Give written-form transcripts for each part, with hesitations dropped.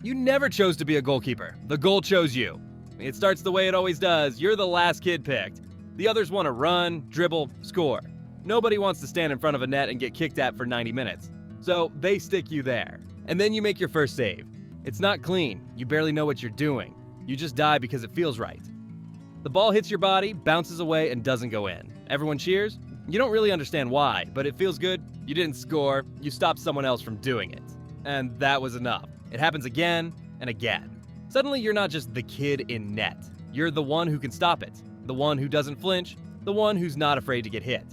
You never chose to be a goalkeeper. The goal chose you. It starts the way it always does. You're the last kid picked. The others want to run, dribble, score. Nobody wants to stand in front of a net and get kicked at for 90 minutes. So they stick you there. And then you make your first save. It's not clean. You barely know what you're doing. You just die because it feels right. The ball hits your body, bounces away, and doesn't go in. Everyone cheers. You don't really understand why, but it feels good. You didn't score. You stopped someone else from doing it. And that was enough. It happens again and again. Suddenly, you're not just the kid in net. You're the one who can stop it. The one who doesn't flinch. The one who's not afraid to get hit.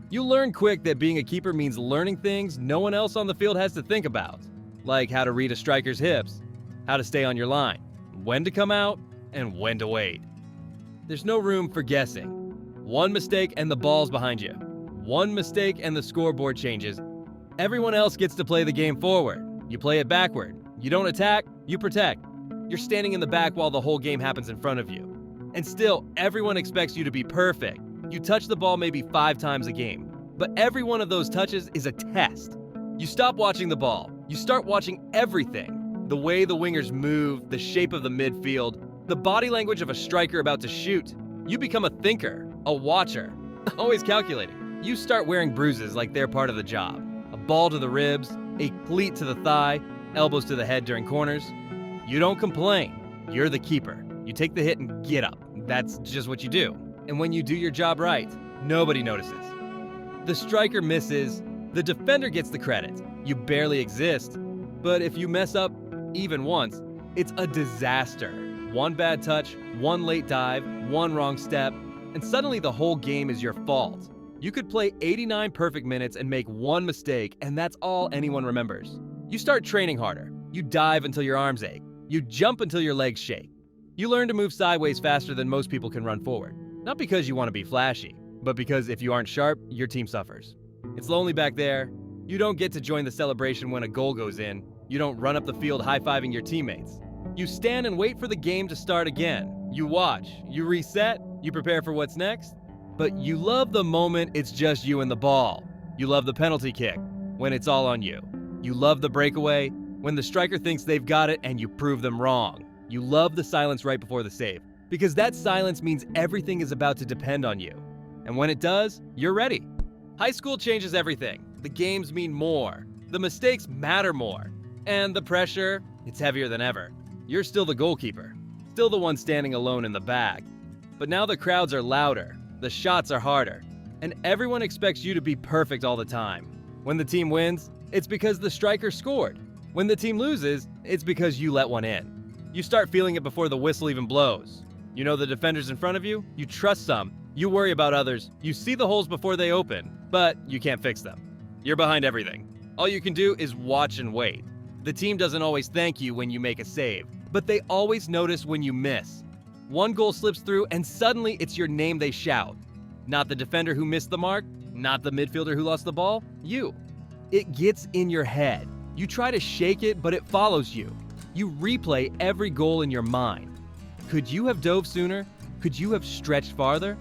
You learn quick that being a keeper means learning things no one else on the field has to think about. Like how to read a striker's hips, how to stay on your line, when to come out, and when to wait. There's no room for guessing. One mistake and the ball's behind you. One mistake and the scoreboard changes. Everyone else gets to play the game forward. You play it backward. You don't attack, you protect. You're standing in the back while the whole game happens in front of you. And still, everyone expects you to be perfect. You touch the ball maybe 5 times a game. But every one of those touches is a test. You stop watching the ball. You start watching everything. The way the wingers move, the shape of the midfield, the body language of a striker about to shoot. You become a thinker, a watcher, always calculating. You start wearing bruises like they're part of the job. A ball to the ribs, a cleat to the thigh, elbows to the head during corners. You don't complain. You're the keeper. You take the hit and get up. That's just what you do. And when you do your job right, nobody notices. The striker misses, the defender gets the credit. You barely exist. But if you mess up even once, it's a disaster. One bad touch, one late dive, one wrong step, and suddenly the whole game is your fault. You could play 89 perfect minutes and make one mistake, and that's all anyone remembers. You start training harder. You dive until your arms ache. You jump until your legs shake. You learn to move sideways faster than most people can run forward. Not because you want to be flashy, but because if you aren't sharp, your team suffers. It's lonely back there. You don't get to join the celebration when a goal goes in. You don't run up the field high-fiving your teammates. You stand and wait for the game to start again. You watch, you reset, you prepare for what's next. But you love the moment it's just you and the ball. You love the penalty kick, when it's all on you. You love the breakaway, when the striker thinks they've got it and you prove them wrong. You love the silence right before the save, because that silence means everything is about to depend on you. And when it does, you're ready. High school changes everything. The games mean more. The mistakes matter more. And the pressure, it's heavier than ever. You're still the goalkeeper, still the one standing alone in the back. But now the crowds are louder, the shots are harder, and everyone expects you to be perfect all the time. When the team wins, it's because the striker scored. When the team loses, it's because you let one in. You start feeling it before the whistle even blows. You know the defenders in front of you, you trust some, you worry about others, you see the holes before they open, but you can't fix them. You're behind everything. All you can do is watch and wait. The team doesn't always thank you when you make a save, but they always notice when you miss. One goal slips through and suddenly it's your name they shout. Not the defender who missed the mark, not the midfielder who lost the ball, you. It gets in your head. You try to shake it, but it follows you. You replay every goal in your mind. Could you have dove sooner? Could you have stretched farther?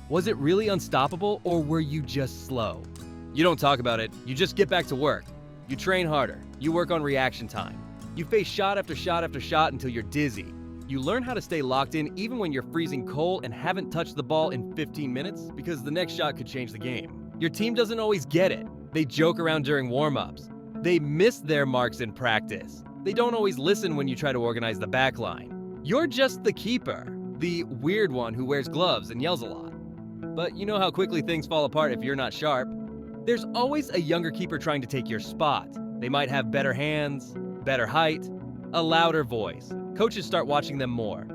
Was it really unstoppable, or were you just slow? You don't talk about it, you just get back to work. You train harder, you work on reaction time. You face shot after shot after shot until you're dizzy. You learn how to stay locked in even when you're freezing cold and haven't touched the ball in 15 minutes because the next shot could change the game. Your team doesn't always get it. They joke around during warm-ups. They miss their marks in practice. They don't always listen when you try to organize the back line. You're just the keeper, the weird one who wears gloves and yells a lot. But you know how quickly things fall apart if you're not sharp. There's always a younger keeper trying to take your spot. They might have better hands, better height, a louder voice. Coaches start watching them more.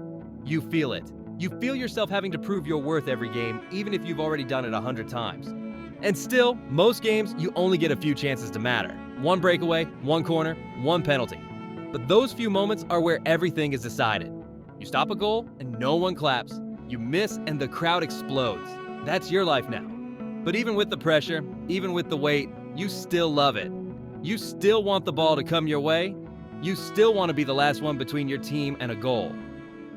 You feel it. You feel yourself having to prove your worth every game, even if you've already done it 100 times. And still, most games, you only get a few chances to matter. One breakaway, one corner, one penalty. But those few moments are where everything is decided. You stop a goal and no one claps. You miss and the crowd explodes. That's your life now. But even with the pressure, even with the weight, you still love it. You still want the ball to come your way. You still want to be the last one between your team and a goal.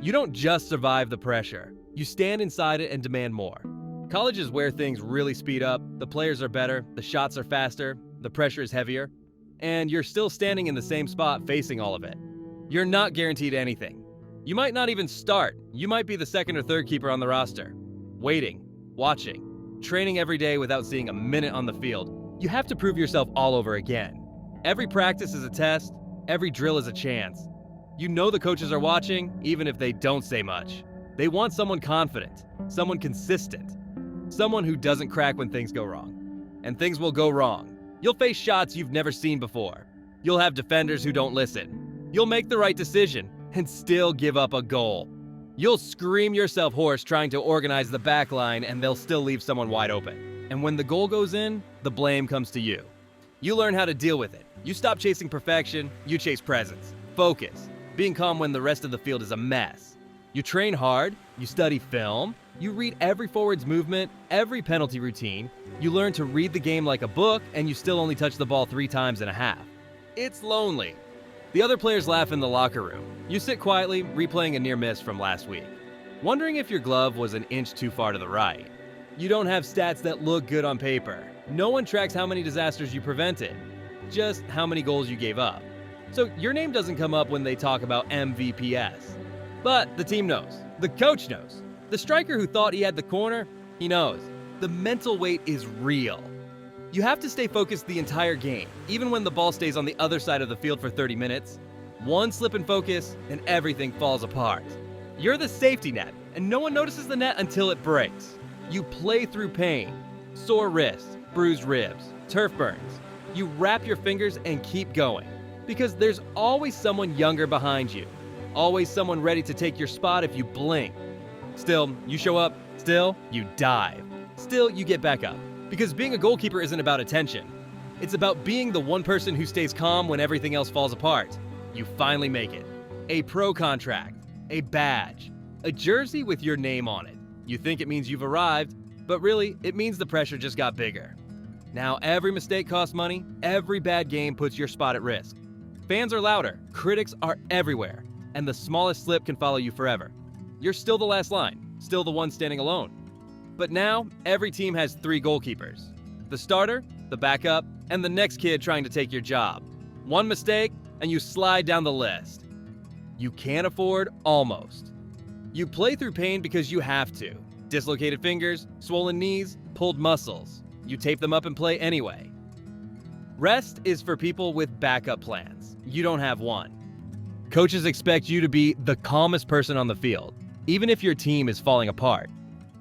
You don't just survive the pressure. You stand inside it and demand more. College is where things really speed up. The players are better, the shots are faster, the pressure is heavier, and you're still standing in the same spot facing all of it. You're not guaranteed anything. You might not even start. You might be the second or third keeper on the roster. Waiting, watching, training every day without seeing a minute on the field. You have to prove yourself all over again. Every practice is a test. Every drill is a chance. You know the coaches are watching, even if they don't say much. They want someone confident, someone consistent, someone who doesn't crack when things go wrong. And things will go wrong. You'll face shots you've never seen before. You'll have defenders who don't listen. You'll make the right decision and still give up a goal. You'll scream yourself hoarse trying to organize the back line, and they'll still leave someone wide open. And when the goal goes in, the blame comes to you. You learn how to deal with it. You stop chasing perfection, you chase presence, focus, being calm when the rest of the field is a mess. You train hard, you study film, you read every forward's movement, every penalty routine, you learn to read the game like a book, and you still only touch the ball 3 times and a half. It's lonely. The other players laugh in the locker room. You sit quietly, replaying a near miss from last week, wondering if your glove was an inch too far to the right. You don't have stats that look good on paper. No one tracks how many disasters you prevented, just how many goals you gave up. So your name doesn't come up when they talk about MVPs. But the team knows. The coach knows. The striker who thought he had the corner, he knows. The mental weight is real. You have to stay focused the entire game, even when the ball stays on the other side of the field for 30 minutes. One slip in focus, and everything falls apart. You're the safety net, and no one notices the net until it breaks. You play through pain, sore wrists, bruised ribs, turf burns. You wrap your fingers and keep going, because there's always someone younger behind you. Always someone ready to take your spot if you blink. Still, you show up. Still, you dive. Still, you get back up. Because being a goalkeeper isn't about attention. It's about being the one person who stays calm when everything else falls apart. You finally make it. A pro contract, a badge, a jersey with your name on it. You think it means you've arrived, but really, it means the pressure just got bigger. Now every mistake costs money, every bad game puts your spot at risk. Fans are louder, critics are everywhere, and the smallest slip can follow you forever. You're still the last line, still the one standing alone. But now, every team has 3 goalkeepers. The starter, the backup, and the next kid trying to take your job. One mistake, and you slide down the list. You can't afford almost. You play through pain because you have to. Dislocated fingers, swollen knees, pulled muscles. You tape them up and play anyway. Rest is for people with backup plans. You don't have one. Coaches expect you to be the calmest person on the field, even if your team is falling apart.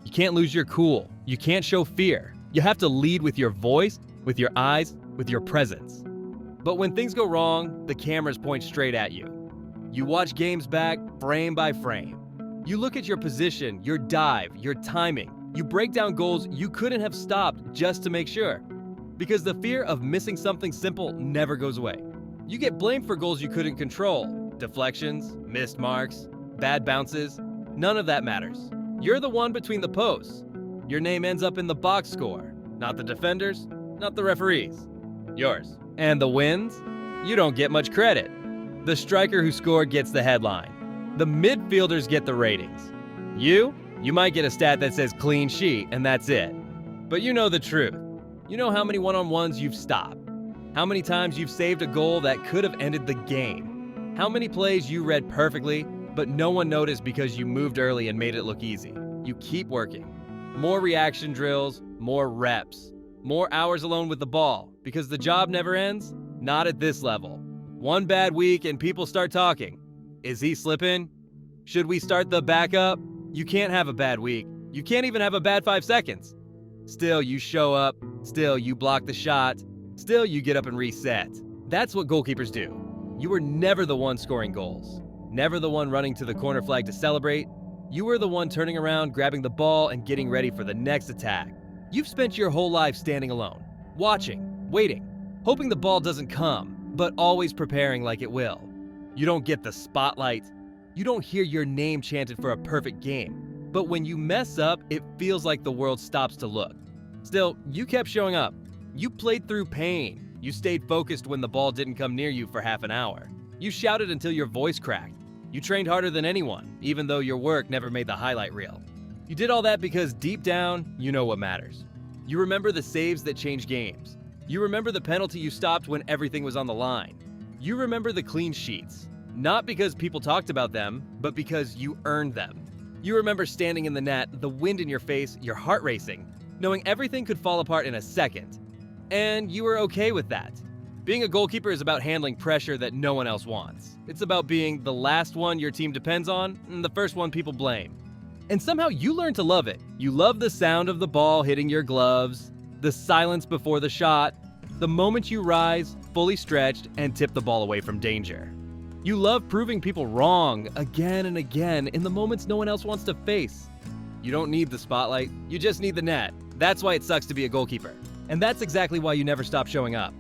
You can't lose your cool. You can't show fear. You have to lead with your voice, with your eyes, with your presence. But when things go wrong, the cameras point straight at you. You watch games back, frame by frame. You look at your position, your dive, your timing. You break down goals you couldn't have stopped just to make sure. Because the fear of missing something simple never goes away. You get blamed for goals you couldn't control. Deflections, missed marks, bad bounces. None of that matters. You're the one between the posts. Your name ends up in the box score. Not the defenders, not the referees. Yours. And the wins? You don't get much credit. The striker who scored gets the headline. The midfielders get the ratings. You might get a stat that says clean sheet, and that's it. But you know the truth. You know how many one-on-ones you've stopped. How many times you've saved a goal that could have ended the game. How many plays you read perfectly, but no one noticed because you moved early and made it look easy. You keep working. More reaction drills, more reps, more hours alone with the ball, because the job never ends, not at this level. One bad week and people start talking. Is he slipping? Should we start the backup? You can't have a bad week. You can't even have a bad 5 seconds. Still, you show up. Still, you block the shot. Still, you get up and reset. That's what goalkeepers do. You were never the one scoring goals. Never the one running to the corner flag to celebrate. You were the one turning around, grabbing the ball, and getting ready for the next attack. You've spent your whole life standing alone, watching, waiting, hoping the ball doesn't come, but always preparing like it will. You don't get the spotlight. You don't hear your name chanted for a perfect game. But when you mess up, it feels like the world stops to look. Still, you kept showing up. You played through pain. You stayed focused when the ball didn't come near you for half an hour. You shouted until your voice cracked. You trained harder than anyone, even though your work never made the highlight reel. You did all that because deep down, you know what matters. You remember the saves that changed games. You remember the penalty you stopped when everything was on the line. You remember the clean sheets. Not because people talked about them, but because you earned them. You remember standing in the net, the wind in your face, your heart racing, knowing everything could fall apart in a second. And you were okay with that. Being a goalkeeper is about handling pressure that no one else wants. It's about being the last one your team depends on and the first one people blame. And somehow you learn to love it. You love the sound of the ball hitting your gloves, the silence before the shot, the moment you rise, fully stretched, and tip the ball away from danger. You love proving people wrong again and again in the moments no one else wants to face. You don't need the spotlight, you just need the net. That's why it sucks to be a goalkeeper. And that's exactly why you never stop showing up.